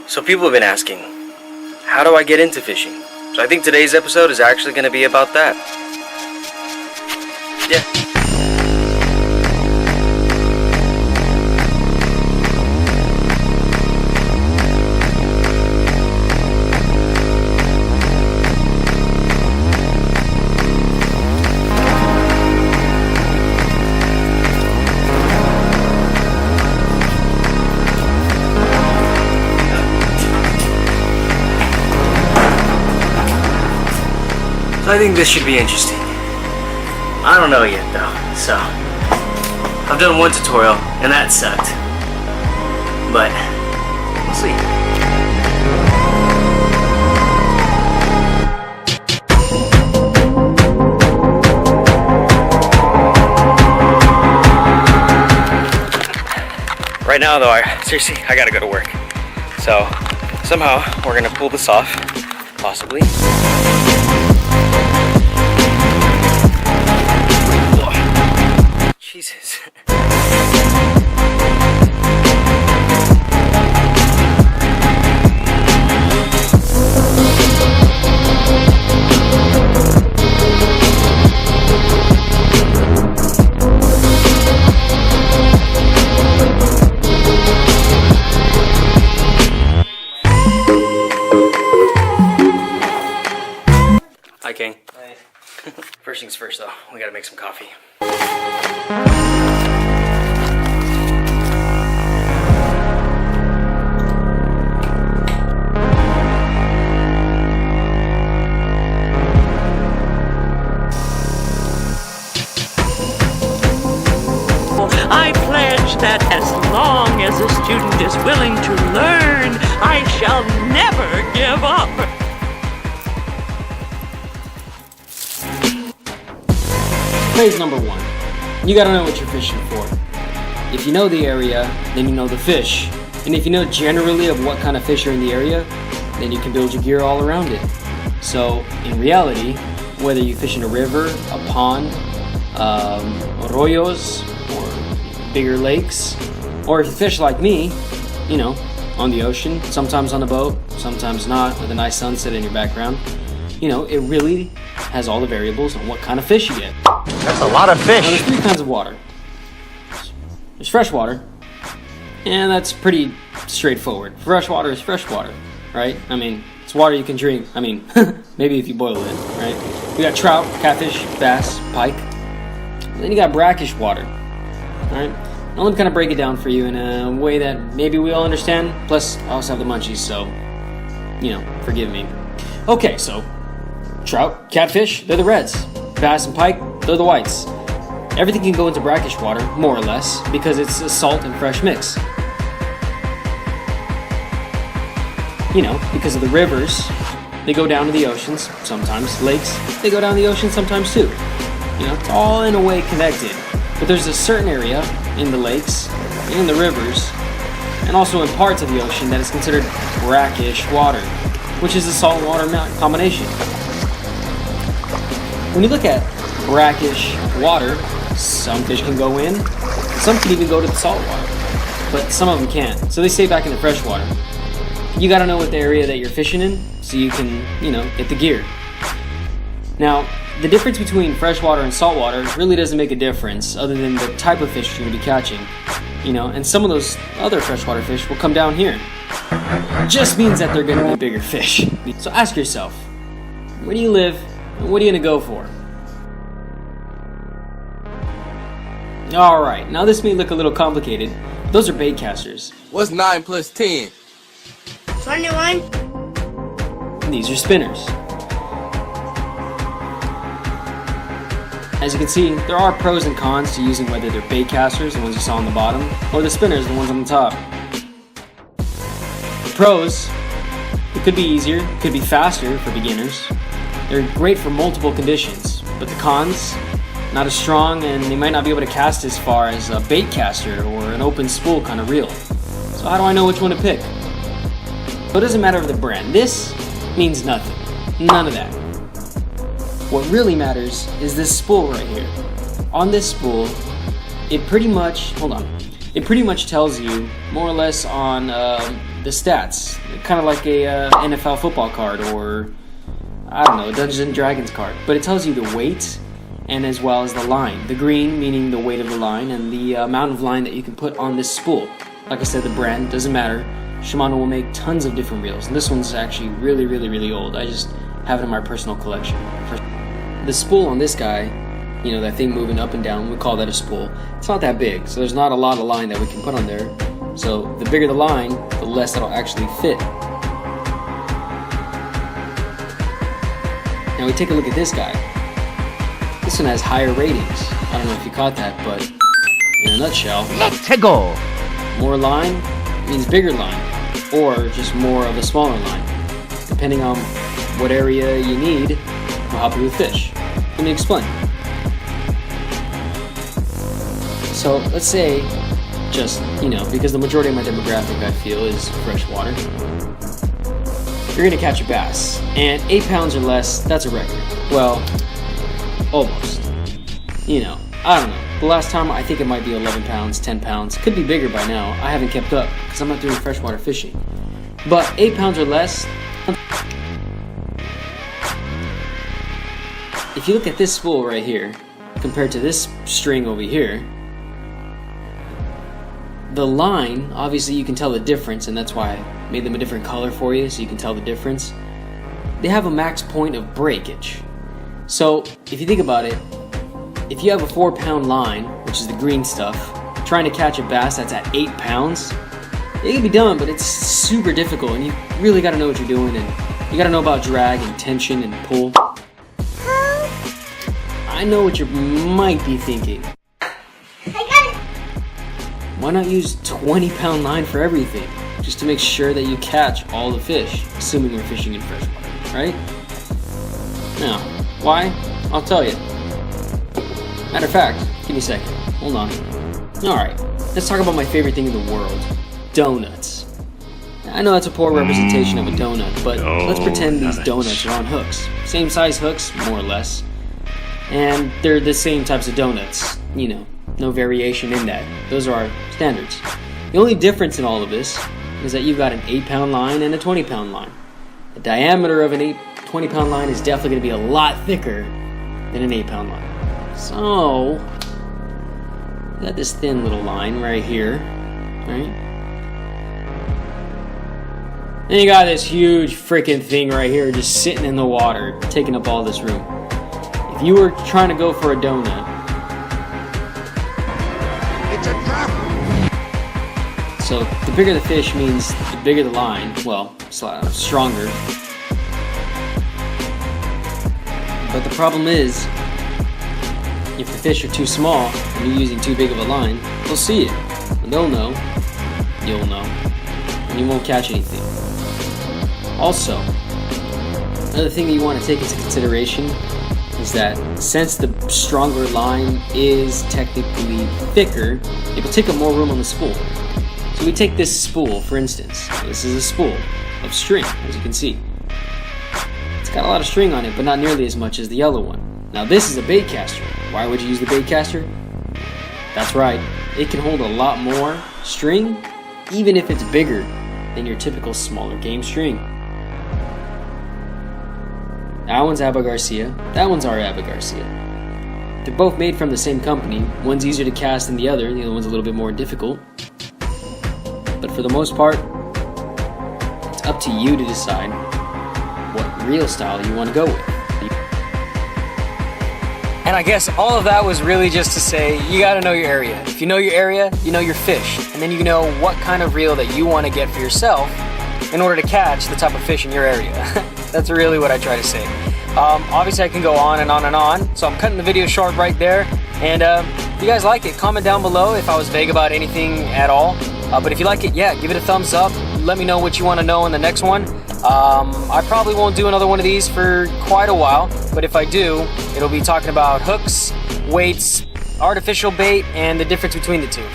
So people have been asking, how do I get into fishing? So I think today's episode is actually going to be about that. Yeah. I think this should be interesting. I don't know yet though, so I've done one tutorial and that sucked, but we'll see. Right now though, seriously, I gotta go to work. So somehow we're gonna pull this off, possibly. Jesus. Hi, King. Hi. First things first though, we gotta make some coffee. I pledge that as long as a student is willing to learn, I shall never give up. Phase number one, you gotta know what you're fishing for. If you know the area, then you know the fish. And if you know generally of what kind of fish are in the area, then you can build your gear all around it. So in reality, whether you fish in a river, a pond, arroyos, or bigger lakes, or if you fish like me, you know, on the ocean, sometimes on a boat, sometimes not, with a nice sunset in your background, you know, it really has all the variables on what kind of fish you get. That's a lot of fish. Now, there's three kinds of water. There's fresh water, and that's pretty straightforward. Fresh water is fresh water, right? I mean, it's water you can drink. I mean, maybe if you boil it, right? We got trout, catfish, bass, pike. And then you got brackish water, all right? Now let me kind of break it down for you in a way that maybe we all understand. Plus, I also have the munchies, so, you know, forgive me. Okay, so trout, catfish, they're the reds. Bass and pike, they're the whites. Everything can go into brackish water, more or less, because it's a salt and fresh mix. You know, because of the rivers, they go down to the oceans, sometimes lakes, they go down to the ocean sometimes too. You know, it's all in a way connected. But there's a certain area in the lakes, in the rivers, and also in parts of the ocean that is considered brackish water, which is a salt and water combination. When you look at brackish water, some fish can go in, some can even go to the salt water, but some of them can't. So they stay back in the fresh water. You gotta know what the area that you're fishing in so you can, you know, get the gear. Now, the difference between freshwater and saltwater really doesn't make a difference other than the type of fish you're gonna be catching. You know, and some of those other freshwater fish will come down here. Just means that they're gonna be bigger fish. So ask yourself, where do you live and what are you gonna go for? Alright, now this may look a little complicated. Those are bait casters. What's 9 plus 10? 21. These are spinners. As you can see, there are pros and cons to using whether they're bait casters, the ones you saw on the bottom, or the spinners, the ones on the top. The pros, it could be easier, it could be faster for beginners. They're great for multiple conditions, but the cons, not as strong, and they might not be able to cast as far as a bait caster or an open spool kind of reel. So how do I know which one to pick? So it doesn't matter of the brand. This means nothing. None of that. What really matters is this spool right here. On this spool, it pretty much, hold on. it pretty much tells you more or less on the stats, kind of like a NFL football card, or I don't know, a Dungeons and Dragons card. But it tells you the weight and as well as the line. The green meaning the weight of the line and the amount of line that you can put on this spool. Like I said, the brand doesn't matter. Shimano will make tons of different reels, and this one's actually really, really, really old. I just have it in my personal collection. The spool on this guy, you know, that thing moving up and down, we call that a spool. It's not that big, so there's not a lot of line that we can put on there. So the bigger the line, the less it'll actually fit. Now we take a look at this guy. This one has higher ratings. I don't know if you caught that, but in a nutshell, Let's go! more line means bigger line, or just more of a smaller line. Depending on what area you need, will help you with fish. Let me explain. So let's say, just, you know, because the majority of my demographic I feel is freshwater, you're gonna catch a bass, and 8 pounds or less, that's a record. Well, almost. You know, I don't know. The last time, I think it might be 11 pounds, 10 pounds. Could be bigger by now. I haven't kept up because I'm not doing freshwater fishing. But 8 pounds or less, if you look at this spool right here, compared to this string over here, the line, obviously you can tell the difference, and that's why I made them a different color for you, so you can tell the difference. They have a max point of breakage. So, if you think about it, if you have a 4-pound line, which is the green stuff, trying to catch a bass that's at 8 pounds, it can be done, but it's super difficult, and you really got to know what you're doing, and you got to know about drag and tension and pull. I know what you might be thinking. Why not use 20-pound line for everything, just to make sure that you catch all the fish, assuming we're fishing in freshwater, right? Now, why? I'll tell you. Matter of fact, give me a second. Hold on. Alright, let's talk about my favorite thing in the world. Donuts. I know that's a poor representation of a donut, but let's pretend these donuts are on hooks. Same size hooks, more or less. And they're the same types of donuts. You know, no variation in that. Those are our standards. The only difference in all of this is that you've got an 8-pound line and a 20-pound line. The diameter of an 20-pound line is definitely going to be a lot thicker than an 8-pound line. So, we got this thin little line right here, right? Then you got this huge freaking thing right here just sitting in the water, taking up all this room. If you were trying to go for a donut, It's a trap! so the bigger the fish means the bigger the line, well, stronger. But the problem is, if the fish are too small and you're using too big of a line, they'll see it. And they'll know, you'll know, and you won't catch anything. Also, another thing that you want to take into consideration is that since the stronger line is technically thicker, it will take up more room on the spool. So we take this spool, for instance. This is a spool of string, as you can see. It's got a lot of string on it, but not nearly as much as the yellow one. Now this is a bait caster. Why would you use the bait caster? That's right, it can hold a lot more string, even if it's bigger than your typical smaller game string. That one's Abba Garcia, that one's our Abba Garcia. They're both made from the same company. One's easier to cast than the other one's a little bit more difficult. But for the most part, it's up to you to decide what reel style you want to go with. And I guess all of that was really just to say, you gotta know your area. If you know your area, you know your fish. And then you know what kind of reel that you want to get for yourself in order to catch the type of fish in your area. That's really what I try to say. Obviously I can go on and on and on, so I'm cutting the video short right there. And if you guys like it, comment down below if I was vague about anything at all. But if you like it, yeah, give it a thumbs up. Let me know what you want to know in the next one. I probably won't do another one of these for quite a while, but if I do, it'll be talking about hooks, weights, artificial bait, and the difference between the two.